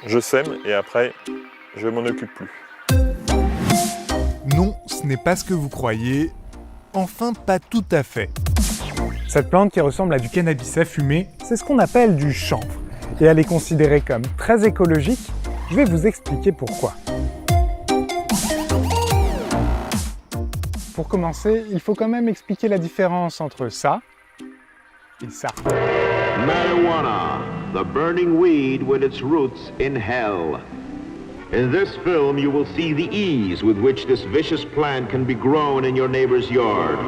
Je sème et après, je m'en occupe plus. Non, ce n'est pas ce que vous croyez. Enfin, pas tout à fait. Cette plante qui ressemble à du cannabis à fumer, c'est ce qu'on appelle du chanvre. Et elle est considérée comme très écologique. Je vais vous expliquer pourquoi. Pour commencer, il faut quand même expliquer la différence entre ça et ça. Marijuana, the burning weed with its roots in hell. In this film, you will see the ease with which this vicious plant can be grown in your neighbor's yard.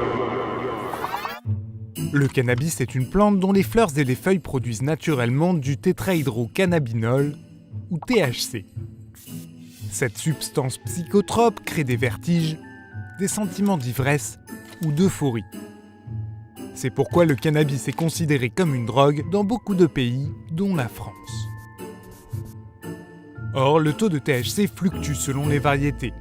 Le cannabis est une plante dont les fleurs et les feuilles produisent naturellement du tétrahydrocannabinol, ou THC. Cette substance psychotrope crée des vertiges, des sentiments d'ivresse ou d'euphorie. C'est pourquoi le cannabis est considéré comme une drogue dans beaucoup de pays, dont la France. Or, le taux de THC fluctue selon les variétés.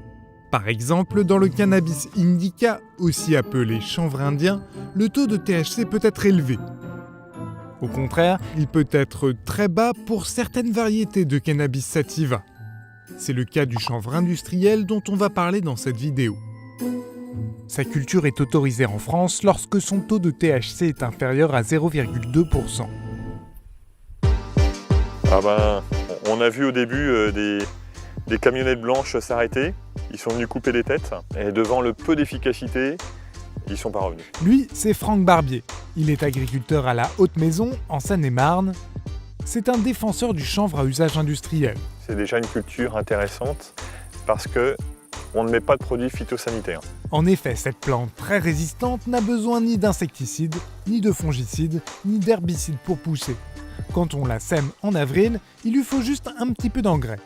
Par exemple, dans le cannabis indica, aussi appelé chanvre indien, le taux de THC peut être élevé. Au contraire, il peut être très bas pour certaines variétés de cannabis sativa. C'est le cas du chanvre industriel dont on va parler dans cette vidéo. Sa culture est autorisée en France lorsque son taux de THC est inférieur à 0,2%. On a vu au début des camionnettes blanches s'arrêter. Ils sont venus couper des têtes et devant le peu d'efficacité, ils ne sont pas revenus. Lui, c'est Franck Barbier. Il est agriculteur à la Haute-Maison, en Seine-et-Marne. C'est un défenseur du chanvre à usage industriel. C'est déjà une culture intéressante parce qu'on ne met pas de produits phytosanitaires. En effet, cette plante très résistante n'a besoin ni d'insecticides, ni de fongicides, ni d'herbicides pour pousser. Quand on la sème en avril, il lui faut juste un petit peu d'engrais.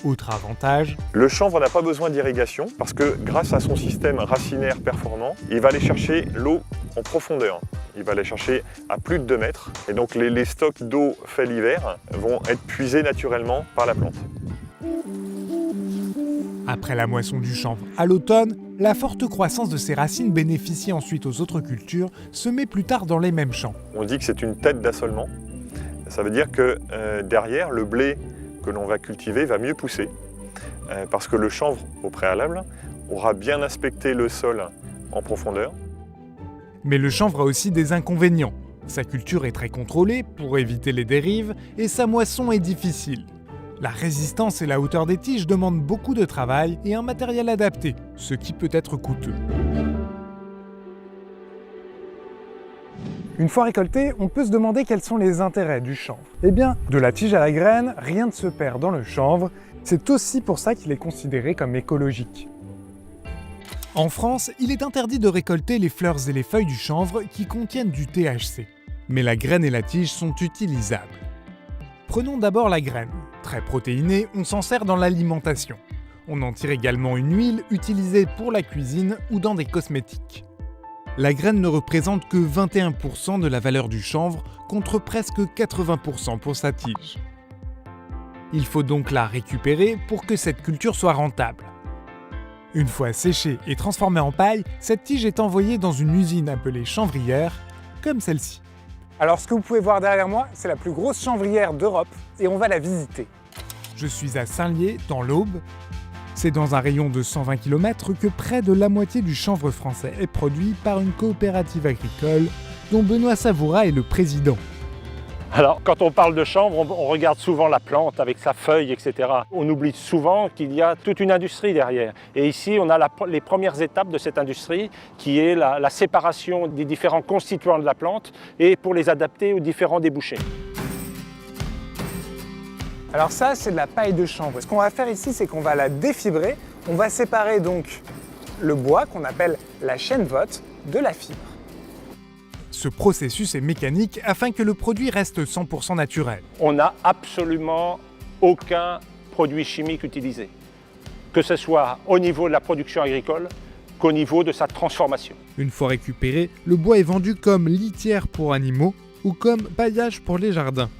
Autre avantage, le chanvre n'a pas besoin d'irrigation parce que grâce à son système racinaire performant, il va aller chercher l'eau en profondeur. Il va aller chercher à plus de 2 mètres et donc les stocks d'eau faits l'hiver vont être puisés naturellement par la plante. Après la moisson du chanvre à l'automne, la forte croissance de ses racines bénéficie ensuite aux autres cultures semées plus tard dans les mêmes champs. On dit que c'est une tête d'assolement. Ça veut dire que derrière, le blé que l'on va cultiver va mieux pousser parce que le chanvre, au préalable, aura bien inspecté le sol en profondeur. Mais le chanvre a aussi des inconvénients. Sa culture est très contrôlée pour éviter les dérives et sa moisson est difficile. La résistance et la hauteur des tiges demandent beaucoup de travail et un matériel adapté, ce qui peut être coûteux. Une fois récolté, on peut se demander quels sont les intérêts du chanvre. Eh bien, de la tige à la graine, rien ne se perd dans le chanvre. C'est aussi pour ça qu'il est considéré comme écologique. En France, il est interdit de récolter les fleurs et les feuilles du chanvre qui contiennent du THC. Mais la graine et la tige sont utilisables. Prenons d'abord la graine. Très protéinée, on s'en sert dans l'alimentation. On en tire également une huile utilisée pour la cuisine ou dans des cosmétiques. La graine ne représente que 21% de la valeur du chanvre contre presque 80% pour sa tige. Il faut donc la récupérer pour que cette culture soit rentable. Une fois séchée et transformée en paille, cette tige est envoyée dans une usine appelée chanvrière, comme celle-ci. Alors ce que vous pouvez voir derrière moi, c'est la plus grosse chanvrière d'Europe et on va la visiter. Je suis à Saint-Lié, dans l'Aube. C'est dans un rayon de 120 km que près de la moitié du chanvre français est produit par une coopérative agricole dont Benoît Savoura est le président. Alors, quand on parle de chanvre, on regarde souvent la plante avec sa feuille, etc. On oublie souvent qu'il y a toute une industrie derrière. Et ici, on a les premières étapes de cette industrie, qui est la séparation des différents constituants de la plante et pour les adapter aux différents débouchés. Alors ça, c'est de la paille de chanvre. Ce qu'on va faire ici, c'est qu'on va la défibrer. On va séparer donc le bois, qu'on appelle la chènevotte, de la fibre. Ce processus est mécanique afin que le produit reste 100% naturel. On n'a absolument aucun produit chimique utilisé, que ce soit au niveau de la production agricole qu'au niveau de sa transformation. Une fois récupéré, le bois est vendu comme litière pour animaux ou comme paillage pour les jardins.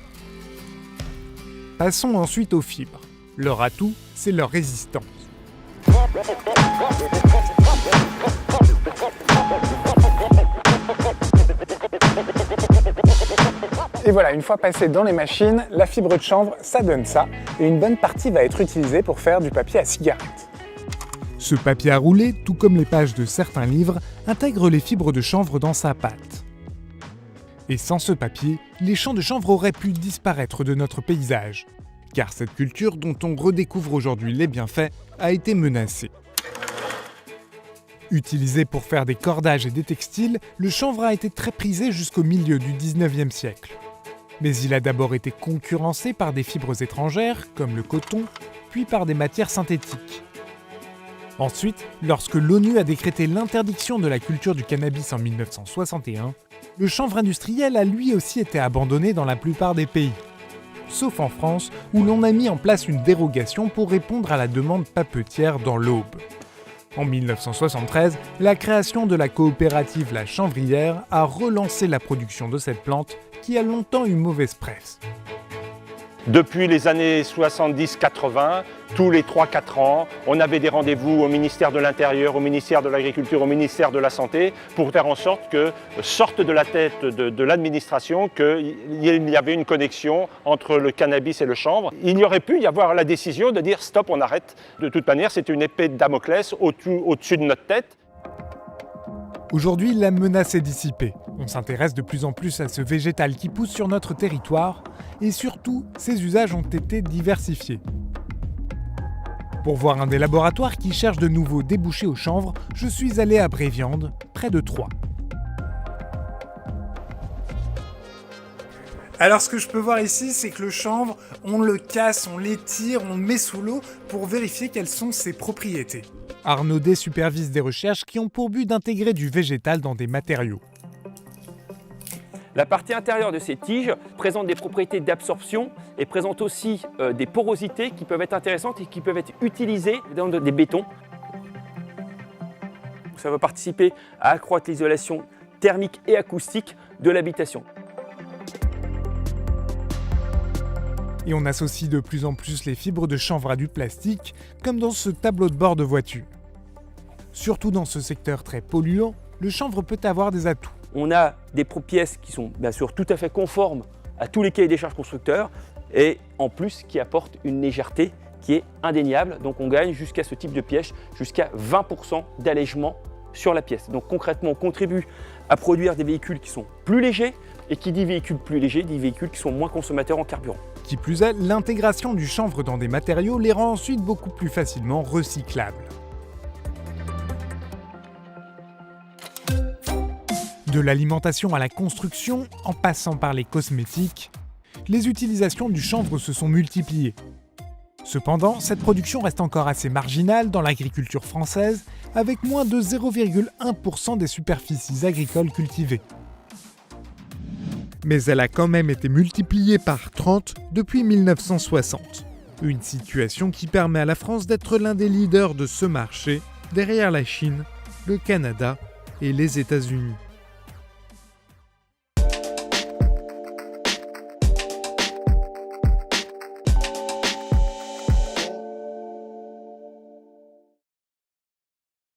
Passons ensuite aux fibres. Leur atout, c'est leur résistance. Et voilà, une fois passée dans les machines, la fibre de chanvre, ça donne ça, et une bonne partie va être utilisée pour faire du papier à cigarette. Ce papier à rouler, tout comme les pages de certains livres, intègre les fibres de chanvre dans sa pâte. Et sans ce papier, les champs de chanvre auraient pu disparaître de notre paysage, car cette culture dont on redécouvre aujourd'hui les bienfaits a été menacée. Utilisé pour faire des cordages et des textiles, le chanvre a été très prisé jusqu'au milieu du 19e siècle. Mais il a d'abord été concurrencé par des fibres étrangères, comme le coton, puis par des matières synthétiques. Ensuite, lorsque l'ONU a décrété l'interdiction de la culture du cannabis en 1961, le chanvre industriel a lui aussi été abandonné dans la plupart des pays. Sauf en France, où l'on a mis en place une dérogation pour répondre à la demande papetière dans l'Aube. En 1973, la création de la coopérative La Chanvrière a relancé la production de cette plante qui a longtemps eu mauvaise presse. Depuis les années 70-80, tous les 3-4 ans, on avait des rendez-vous au ministère de l'Intérieur, au ministère de l'Agriculture, au ministère de la Santé, pour faire en sorte que sorte de la tête de l'administration qu'il y avait une connexion entre le cannabis et le chanvre. Il y aurait pu y avoir la décision de dire stop, on arrête. De toute manière, c'est une épée de Damoclès au-dessus de notre tête. Aujourd'hui, la menace est dissipée. On s'intéresse de plus en plus à ce végétal qui pousse sur notre territoire et surtout, ses usages ont été diversifiés. Pour voir un des laboratoires qui cherche de nouveaux débouchés au chanvre, je suis allé à Bréviande, près de Troyes. Alors ce que je peux voir ici, c'est que le chanvre, on le casse, on l'étire, on le met sous l'eau pour vérifier quelles sont ses propriétés. Arnaud D supervise des recherches qui ont pour but d'intégrer du végétal dans des matériaux. La partie intérieure de ces tiges présente des propriétés d'absorption et présente aussi des porosités qui peuvent être intéressantes et qui peuvent être utilisées dans des bétons. Ça va participer à accroître l'isolation thermique et acoustique de l'habitation. Et on associe de plus en plus les fibres de chanvre à du plastique, comme dans ce tableau de bord de voiture. Surtout dans ce secteur très polluant, le chanvre peut avoir des atouts. On a des pièces qui sont bien sûr tout à fait conformes à tous les cahiers des charges constructeurs et en plus qui apportent une légèreté qui est indéniable. Donc on gagne jusqu'à ce type de pièce, jusqu'à 20% d'allègement sur la pièce. Donc concrètement, on contribue à produire des véhicules qui sont plus légers et qui dit véhicules plus légers, dit véhicules qui sont moins consommateurs en carburant. Qui plus est, l'intégration du chanvre dans des matériaux les rend ensuite beaucoup plus facilement recyclables. De l'alimentation à la construction, en passant par les cosmétiques, les utilisations du chanvre se sont multipliées. Cependant, cette production reste encore assez marginale dans l'agriculture française, avec moins de 0,1% des superficies agricoles cultivées. Mais elle a quand même été multipliée par 30 depuis 1960. Une situation qui permet à la France d'être l'un des leaders de ce marché, derrière la Chine, le Canada et les États-Unis.